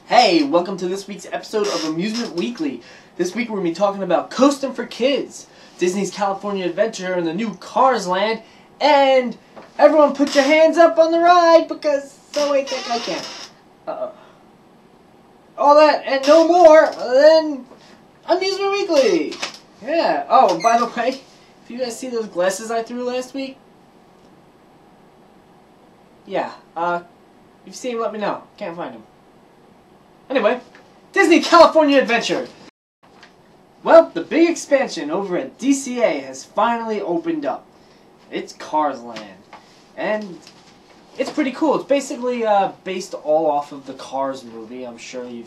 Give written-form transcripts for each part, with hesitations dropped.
Hey, welcome to this week's episode of Amusement Weekly. This week we're going to be talking about Coastin' for Kids, Disney's California Adventure and the new Cars Land, and everyone put your hands up on the ride because, oh wait, I can't. All that and no more than Amusement Weekly. Yeah, oh, and by the way, if you guys see those glasses I threw last week, yeah, if you see them, let me know. Can't find them. Anyway, Disney California Adventure. Well, the big expansion over at DCA has finally opened up. It's Cars Land. And it's pretty cool. It's basically based all off of the Cars movie. I'm sure you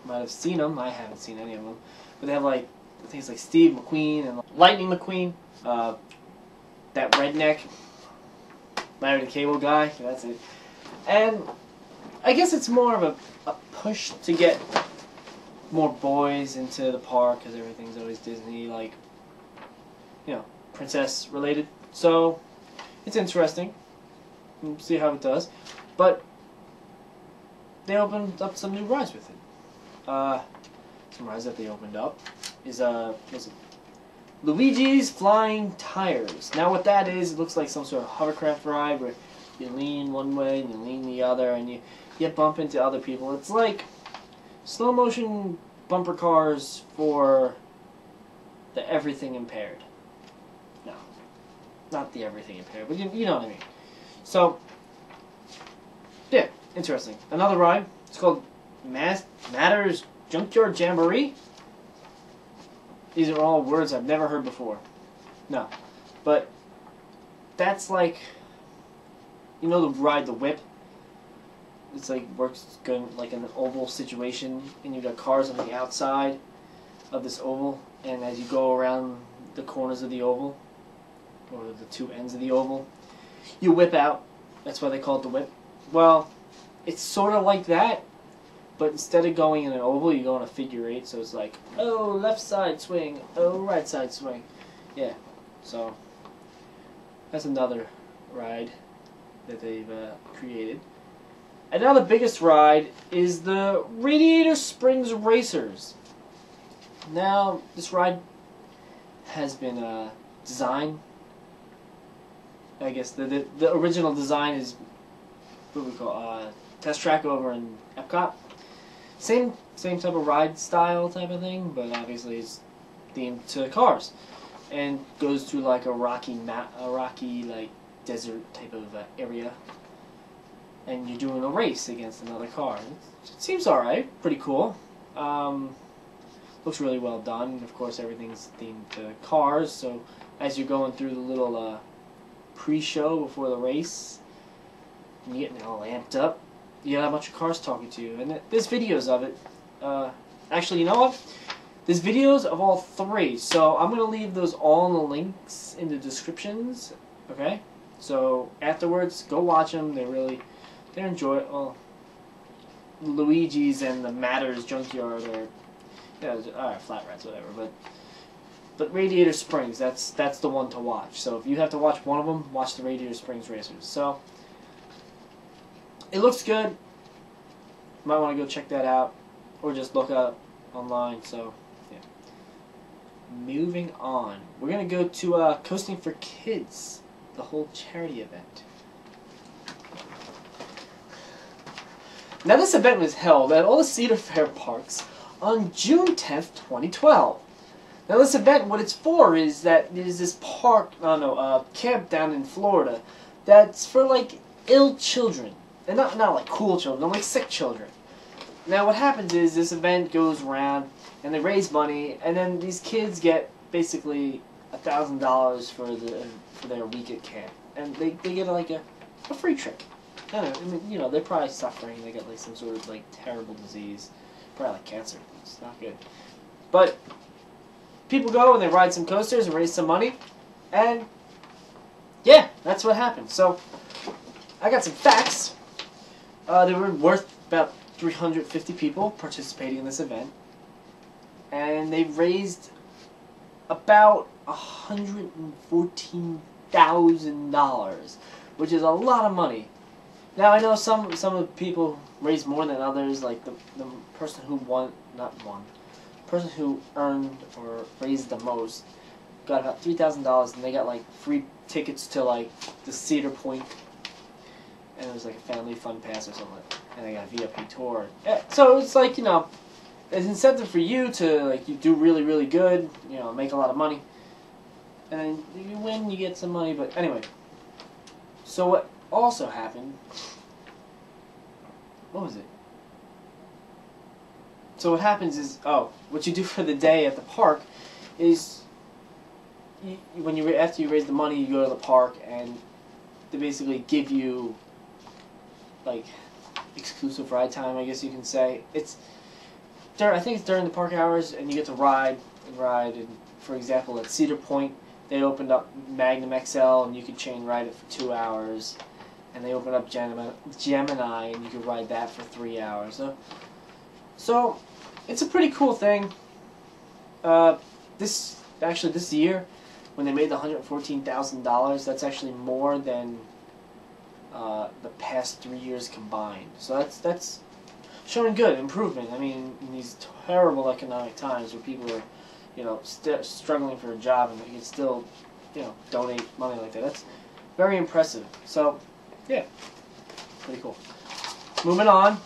might have seen them. I haven't seen any of them. But they have like, I think it's like Steve McQueen and Lightning McQueen. That redneck. Larry the Cable Guy. That's it. And I guess it's more of a push to get more boys into the park because everything's always Disney, like, you know, princess related. So it's interesting. We'll see how it does. But they opened up some new rides with it. Some rides that they opened up is was it Luigi's Flying Tires. Now what that is, it looks like some sort of hovercraft ride where you lean one way and you lean the other and you bump into other people. It's like slow motion bumper cars for the everything impaired. No, not the everything impaired, but you know what I mean. So, yeah, interesting. Another ride, it's called Matters Junkyard Jamboree. These are all words I've never heard before. No, but that's like, you know the ride, the whip? It's like works good like in an oval situation, and you got cars on the outside of this oval, and as you go around the corners of the oval, or the two ends of the oval, you whip out. That's why they call it the whip. Well, it's sort of like that, but instead of going in an oval, you go in a figure eight, so it's like, oh, left side swing, oh, right side swing. Yeah, so that's another ride that they've created. And now the biggest ride is the Radiator Springs Racers. Now, this ride has been designed. I guess the original design is what we call Test Track over in Epcot. Same type of ride style type of thing, but obviously it's themed to cars, and goes through like a rocky like desert type of area. And you're doing a race against another car. It seems alright, pretty cool. Looks really well done. And of course, everything's themed to cars, so as you're going through the little pre-show before the race, and you're getting all amped up, you got a bunch of cars talking to you. And there's videos of it. Actually, you know what? There's videos of all three, so I'm going to leave those all in the links in the descriptions, okay? So afterwards, go watch them. They're enjoyable. Luigi's and the Matters Junkyard are, alright, flat rides, whatever. But Radiator Springs, that's the one to watch. So if you have to watch one of them, watch the Radiator Springs Racers. So it looks good. You might want to go check that out, or just look up online. So yeah. Moving on, we're gonna go to Coastin' for Kids, the whole charity event. Now this event was held at all the Cedar Fair parks on June 10th, 2012. Now this event, what it's for is that there's this camp down in Florida that's for like ill children. And not like cool children, like sick children. Now what happens is this event goes around and they raise money, and then these kids get basically $1,000 for their week at camp. And they get like a free trip. I don't know, I mean, you know, they're probably suffering. They got like some sort of like terrible disease, probably like cancer. It's not good. But people go and they ride some coasters and raise some money, and yeah, that's what happened. So I got some facts. They were worth about 350 people participating in this event, and they raised about $114,000, which is a lot of money. Now I know some of the people raised more than others. Like the person who person who earned or raised the most got about $3,000, and they got like free tickets to like the Cedar Point, and it was like a family fun pass or something. And they got a VIP tour. So it's like, you know, there's incentive for you to like you do really good, you know, make a lot of money, and then you win, you get some money. But anyway, so what also happened? What was it? So what happens is, what you do for the day at the park is, after you raise the money, you go to the park and they basically give you like exclusive ride time, I guess you can say. I think it's during the park hours, and you get to ride. And for example, at Cedar Point, they opened up Magnum XL, and you could chain ride it for 2 hours. And they opened up Gemini, and you could ride that for 3 hours. So it's a pretty cool thing. This year, when they made the $114,000, that's actually more than the past 3 years combined. So that's showing good improvement. I mean, in these terrible economic times where people are, you know, struggling for a job, and they can still, you know, donate money like that. That's very impressive. So, yeah, pretty cool. Moving on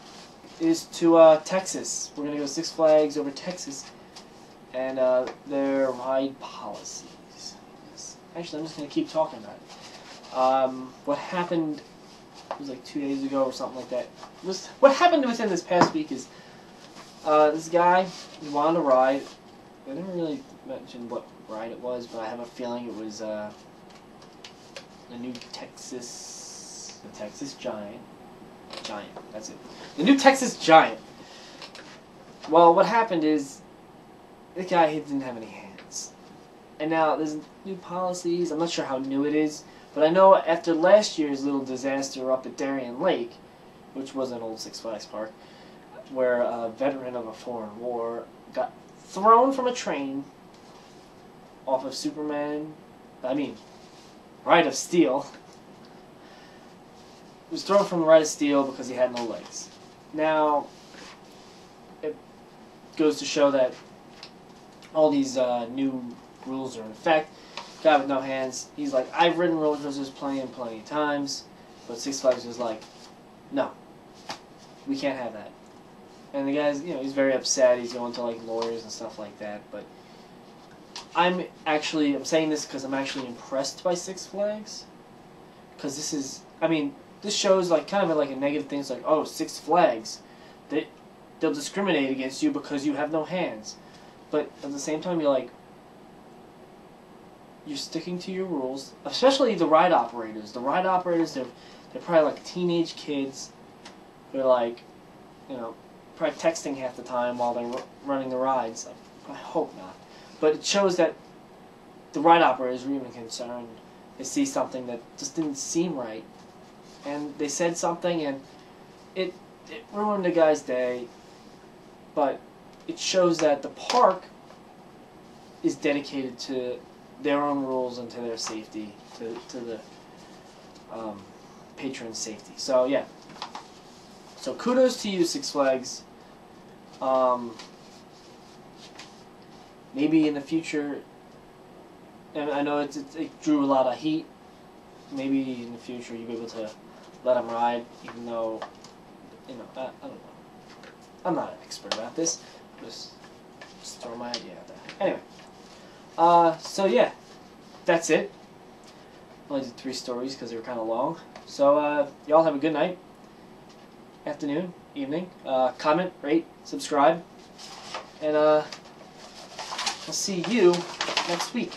is to Texas. We're gonna go Six Flags over Texas, and their ride policies. Yes. Actually, I'm just gonna keep talking about it. What happened? It was like 2 days ago or something like that. What happened within this past week is this guy wanted to ride. I never really mentioned what ride it was, but I have a feeling it was the new Texas Giant. That's it. The new Texas Giant. Well, what happened is the guy, he didn't have any hands, and now there's new policies. I'm not sure how new it is. But I know after last year's little disaster up at Darien Lake, which was an old Six Flags park, where a veteran of a foreign war got thrown from a train off of Ride of Steel. He was thrown from the Ride of Steel because he had no legs. Now, it goes to show that all these new rules are in effect. Guy with no hands, he's like, I've ridden roller coasters plenty of times, but Six Flags was like, no, we can't have that. And the guy's, you know, he's very upset. He's going to like lawyers and stuff like that. But I'm saying this because I'm actually impressed by Six Flags, because this shows like kind of like a negative thing. It's like, oh, Six Flags, they'll discriminate against you because you have no hands. But at the same time, you're sticking to your rules, especially the ride operators. The ride operators, they're probably like teenage kids. They're like, you know, probably texting half the time while they're running the rides. I hope not. But it shows that the ride operators were even concerned. They see something that just didn't seem right, and they said something, and it ruined the guy's day. But it shows that the park is dedicated to their own rules and to their safety, to the patron's safety. So yeah. So kudos to you, Six Flags. Maybe in the future, and I know it drew a lot of heat. Maybe in the future you'll be able to let them ride, even though, you know, I don't know. I'm not an expert about this. Just throw my idea out there. Anyway. So yeah, that's it. I only did 3 stories because they were kind of long. So y'all have a good night, afternoon, evening. Comment, rate, subscribe, and I'll see you next week.